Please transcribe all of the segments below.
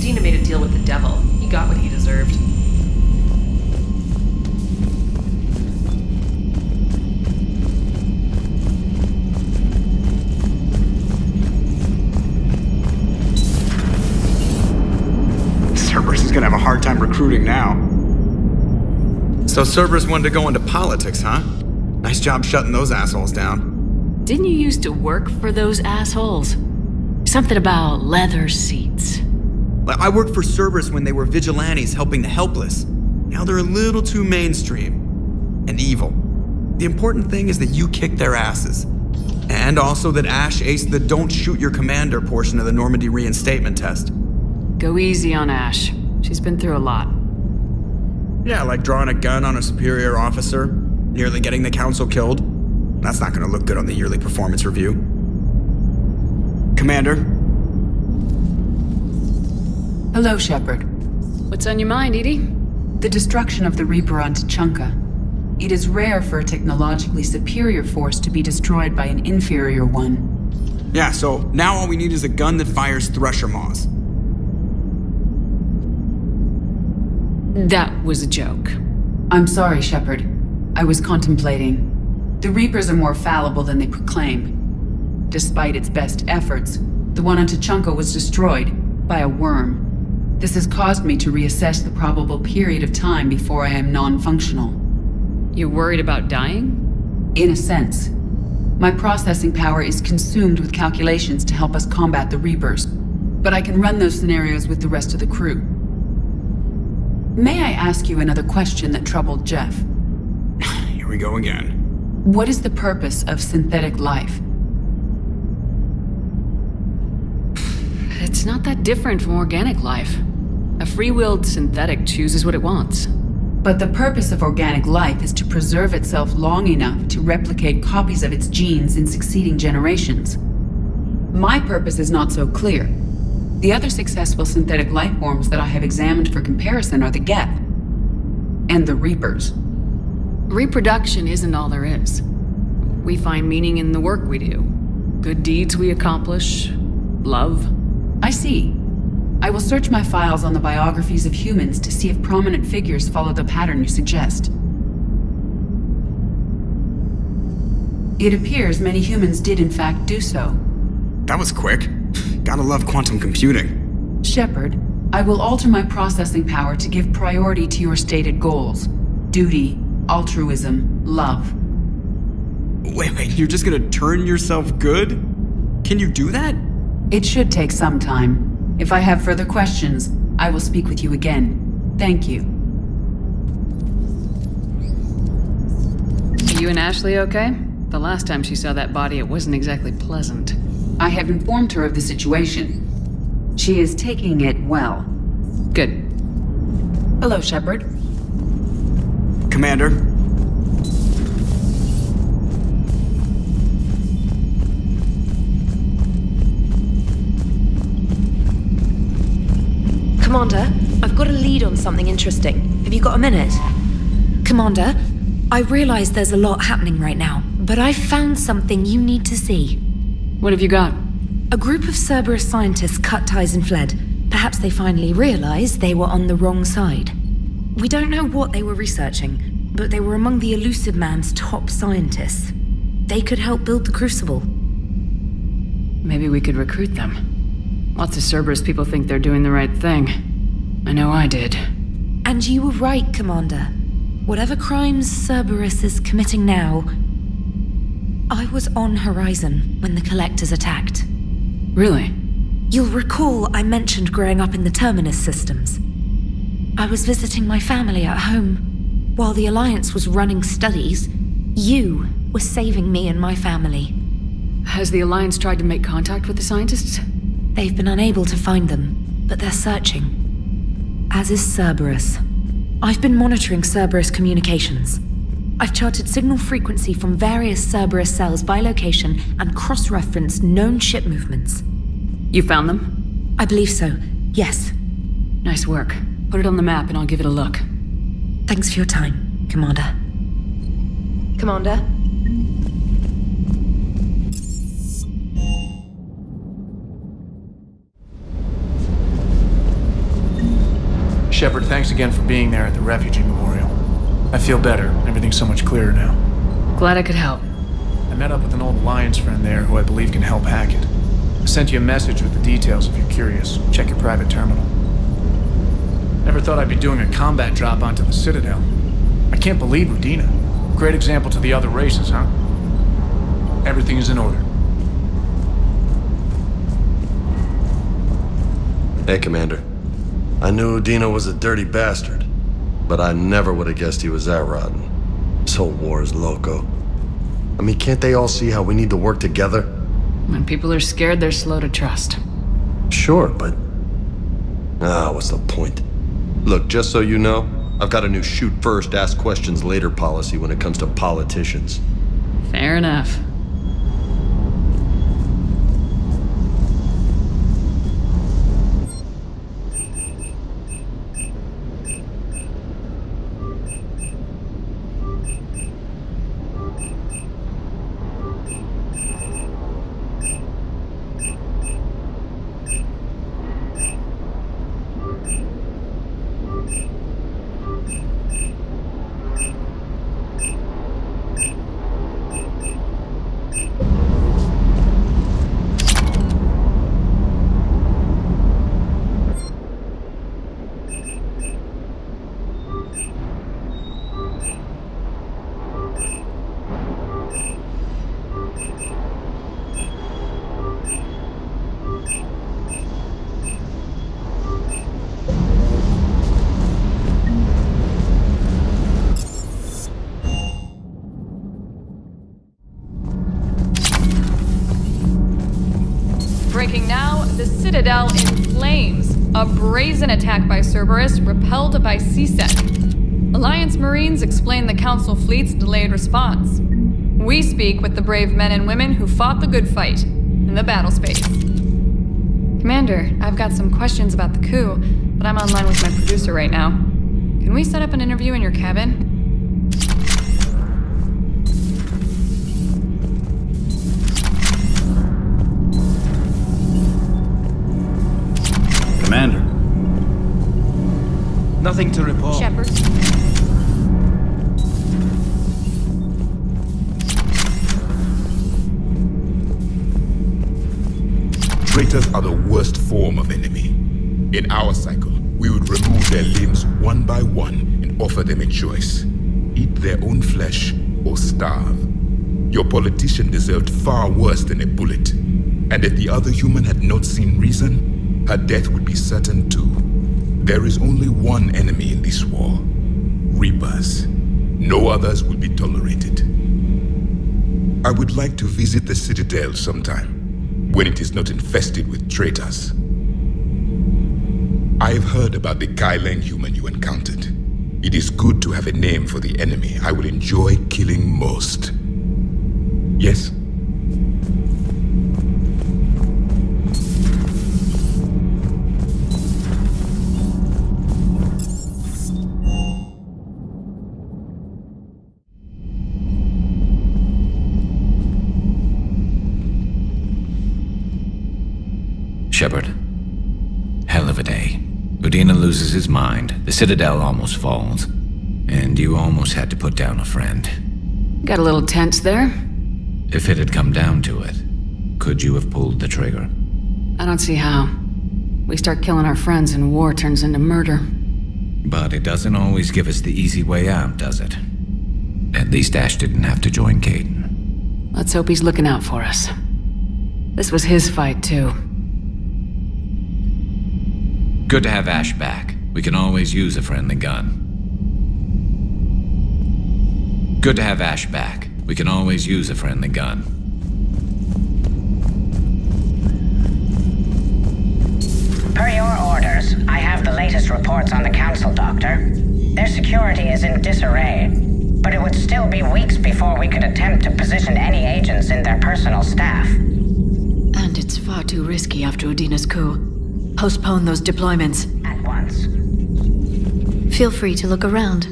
Dina made a deal with the devil. He got what he deserved. Cerberus is gonna have a hard time recruiting now. So Cerberus wanted to go into politics, huh? Nice job shutting those assholes down. Didn't you used to work for those assholes? Something about leather seats. I worked for Cerberus when they were vigilantes helping the helpless. Now they're a little too mainstream. And evil. The important thing is that you kicked their asses. And also that Ash aced the don't shoot your commander portion of the Normandy reinstatement test. Go easy on Ash. She's been through a lot. Yeah, like drawing a gun on a superior officer, nearly getting the council killed. That's not gonna look good on the yearly performance review. Commander? Hello, Shepard. What's on your mind, Edie? The destruction of the Reaper on Tuchanka. It is rare for a technologically superior force to be destroyed by an inferior one. Yeah, so now all we need is a gun that fires thresher maws. That was a joke. I'm sorry, Shepard. I was contemplating. The Reapers are more fallible than they proclaim. Despite its best efforts, the one on Tuchanka was destroyed by a worm. This has caused me to reassess the probable period of time before I am non-functional. You're worried about dying? In a sense. My processing power is consumed with calculations to help us combat the Reapers, but I can run those scenarios with the rest of the crew. May I ask you another question that troubled Jeff? Here we go again. What is the purpose of synthetic life? It's not that different from organic life. A free-willed synthetic chooses what it wants. But the purpose of organic life is to preserve itself long enough to replicate copies of its genes in succeeding generations. My purpose is not so clear. The other successful synthetic life forms that I have examined for comparison are the Geth and the Reapers. Reproduction isn't all there is. We find meaning in the work we do. Good deeds we accomplish. Love. I see. I will search my files on the biographies of humans to see if prominent figures follow the pattern you suggest. It appears many humans did in fact do so. That was quick. Gotta love quantum computing. Shepard, I will alter my processing power to give priority to your stated goals. Duty, altruism, love. Wait, you're just gonna turn yourself good? Can you do that? It should take some time. If I have further questions, I will speak with you again. Thank you. Are you and Ashley okay? The last time she saw that body, it wasn't exactly pleasant. I have informed her of the situation. She is taking it well. Good. Hello, Shepard. Commander? Commander, I've got a lead on something interesting. Have you got a minute? Commander, I realize there's a lot happening right now, but I've found something you need to see. What have you got? A group of Cerberus scientists cut ties and fled. Perhaps they finally realized they were on the wrong side. We don't know what they were researching, but they were among the Elusive Man's top scientists. They could help build the Crucible. Maybe we could recruit them. Lots of Cerberus people think they're doing the right thing. I know I did. And you were right, Commander. Whatever crimes Cerberus is committing now, I was on Horizon when the Collectors attacked. Really? You'll recall I mentioned growing up in the Terminus systems. I was visiting my family at home. While the Alliance was running studies, you were saving me and my family. Has the Alliance tried to make contact with the scientists? They've been unable to find them, but they're searching. As is Cerberus. I've been monitoring Cerberus communications. I've charted signal frequency from various Cerberus cells by location and cross-referenced known ship movements. You found them? I believe so, yes. Nice work. Put it on the map and I'll give it a look. Thanks for your time, Commander. Commander? Shepard, thanks again for being there at the Refugee Memorial. I feel better. Everything's so much clearer now. Glad I could help. I met up with an old Alliance friend there who I believe can help hack it. I sent you a message with the details if you're curious. Check your private terminal. Never thought I'd be doing a combat drop onto the Citadel. I can't believe Udina. Great example to the other races, huh? Everything is in order. Hey, Commander. I knew Udina was a dirty bastard, but I never would have guessed he was that rotten. This whole war is loco. I mean, can't they all see how we need to work together? When people are scared, they're slow to trust. Sure, but... what's the point? Look, just so you know, I've got a new shoot first, ask questions later policy when it comes to politicians. Fair enough. Breaking now, the Citadel in flames. A brazen attack by Cerberus repelled by CSEC. Alliance Marines explain the Council fleet's delayed response. We speak with the brave men and women who fought the good fight in the battle space. Commander, I've got some questions about the coup, but I'm online with my producer right now. Can we set up an interview in your cabin? Commander. Nothing to report. Shepard. Traitors are the worst form of enemy. In our cycle, we would remove their limbs one by one and offer them a choice. Eat their own flesh or starve. Your politician deserved far worse than a bullet. And if the other human had not seen reason, her death would be certain too. There is only one enemy in this war. Reapers. No others will be tolerated. I would like to visit the Citadel sometime, when it is not infested with traitors. I have heard about the Kyleng human you encountered. It is good to have a name for the enemy I will enjoy killing most. Yes? Shepard. Hell of a day. Udina loses his mind, the Citadel almost falls, and you almost had to put down a friend. Got a little tense there? If it had come down to it, could you have pulled the trigger? I don't see how. We start killing our friends and war turns into murder. But it doesn't always give us the easy way out, does it? At least Ash didn't have to join Caden. Let's hope he's looking out for us. This was his fight, too. Good to have Ash back. We can always use a friendly gun. Good to have Ash back. We can always use a friendly gun. Per your orders, I have the latest reports on the Council, Doctor. Their security is in disarray, but it would still be weeks before we could attempt to position any agents in their personal staff. And it's far too risky after Udina's coup. Postpone those deployments. At once. Feel free to look around.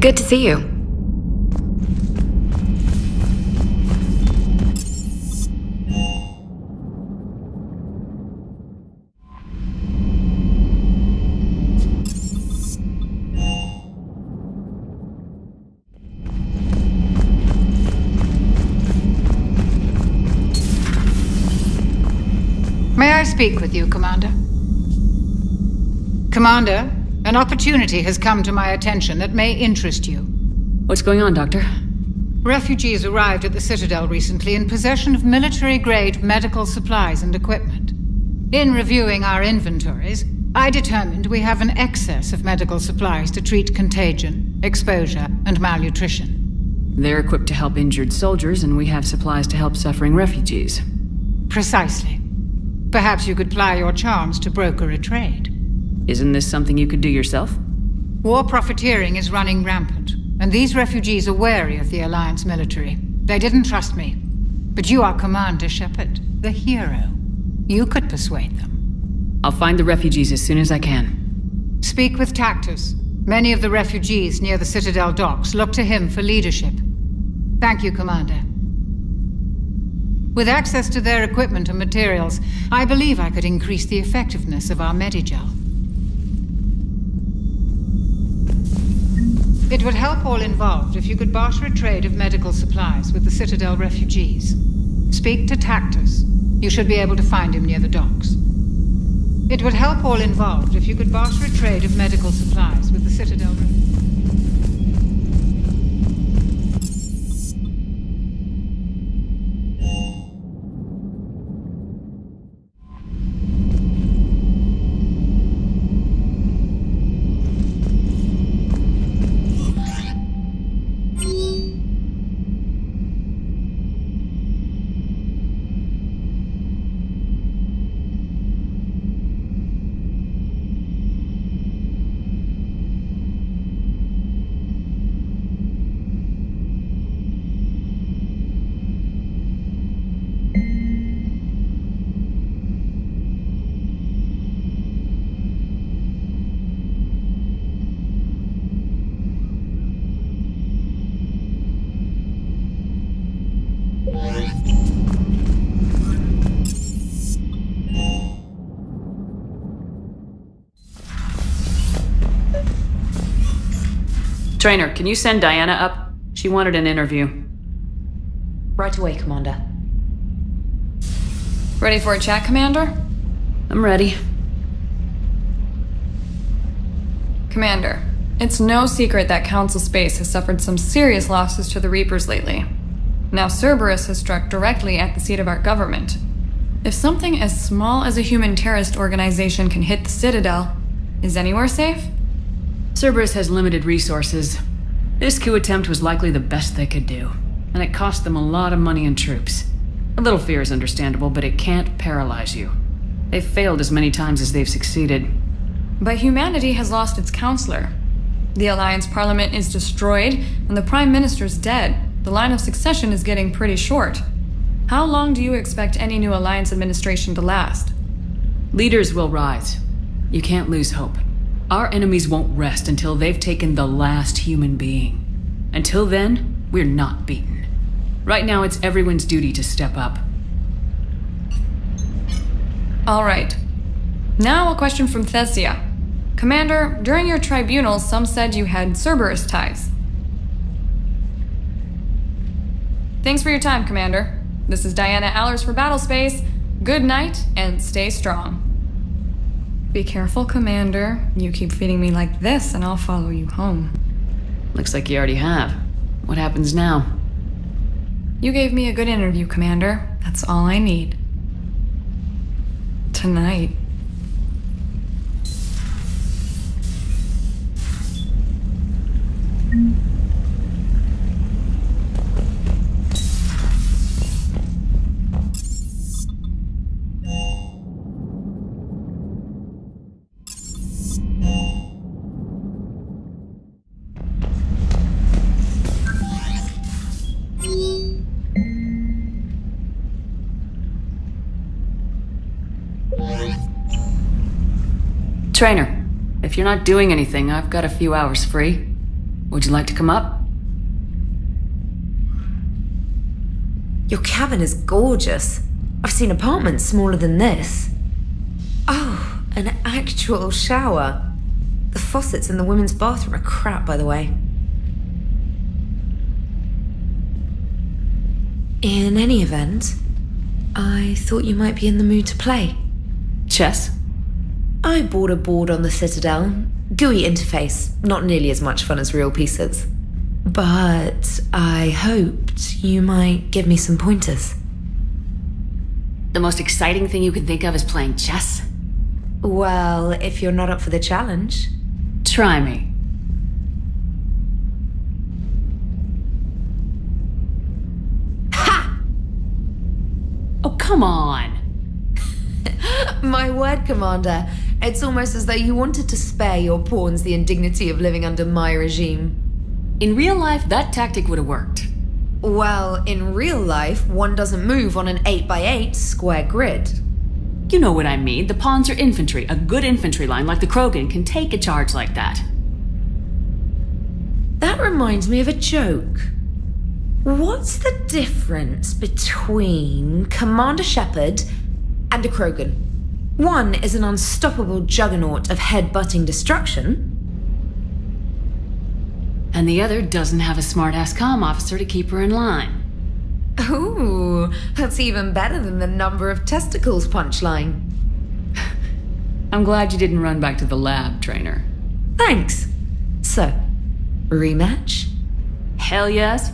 Good to see you. May I speak with you, Commander? Commander, an opportunity has come to my attention that may interest you. What's going on, Doctor? Refugees arrived at the Citadel recently in possession of military-grade medical supplies and equipment. In reviewing our inventories, I determined we have an excess of medical supplies to treat contagion, exposure, and malnutrition. They're equipped to help injured soldiers, and we have supplies to help suffering refugees. Precisely. Perhaps you could ply your charms to broker a trade. Isn't this something you could do yourself? War profiteering is running rampant, and these refugees are wary of the Alliance military. They didn't trust me. But you are Commander Shepard, the hero. You could persuade them. I'll find the refugees as soon as I can. Speak with Tactus. Many of the refugees near the Citadel docks look to him for leadership. Thank you, Commander. With access to their equipment and materials, I believe I could increase the effectiveness of our Medigel. It would help all involved if you could barter a trade of medical supplies with the Citadel refugees. Speak to Tactus. You should be able to find him near the docks. It would help all involved if you could barter a trade of medical supplies with the Citadel refugees. Trainer, can you send Diana up? She wanted an interview. Right away, Commander. Ready for a chat, Commander? I'm ready. Commander, it's no secret that Council Space has suffered some serious losses to the Reapers lately. Now Cerberus has struck directly at the seat of our government. If something as small as a human terrorist organization can hit the Citadel, is anywhere safe? Cerberus has limited resources. This coup attempt was likely the best they could do, and it cost them a lot of money and troops. A little fear is understandable, but it can't paralyze you. They've failed as many times as they've succeeded. But humanity has lost its counselor. The Alliance Parliament is destroyed, and the Prime Minister's dead. The line of succession is getting pretty short. How long do you expect any new Alliance administration to last? Leaders will rise. You can't lose hope. Our enemies won't rest until they've taken the last human being. Until then, we're not beaten. Right now, it's everyone's duty to step up. All right. Now a question from Thessia. Commander, during your tribunal, some said you had Cerberus ties. Thanks for your time, Commander. This is Diana Allers for Battlespace. Good night, and stay strong. Be careful, Commander. You keep feeding me like this, and I'll follow you home. Looks like you already have. What happens now? You gave me a good interview, Commander. That's all I need. Tonight. Trainer, if you're not doing anything, I've got a few hours free. Would you like to come up? Your cabin is gorgeous. I've seen apartments smaller than this. Oh, an actual shower. The faucets in the women's bathroom are crap, by the way. In any event, I thought you might be in the mood to play. Chess? I bought a board on the Citadel. GUI interface, not nearly as much fun as real pieces. But I hoped you might give me some pointers. The most exciting thing you can think of is playing chess? Well, if you're not up for the challenge. Try me. Ha! Oh, come on. My word, Commander. It's almost as though you wanted to spare your pawns the indignity of living under my regime. In real life, that tactic would have worked. Well, in real life, one doesn't move on an 8x8 square grid. You know what I mean. The pawns are infantry. A good infantry line like the Krogan can take a charge like that. That reminds me of a joke. What's the difference between Commander Shepard and a Krogan? One is an unstoppable juggernaut of head-butting destruction. And the other doesn't have a smart-ass comm officer to keep her in line. Ooh, that's even better than the number of testicles punchline. I'm glad you didn't run back to the lab, trainer. Thanks. So, rematch? Hell yes.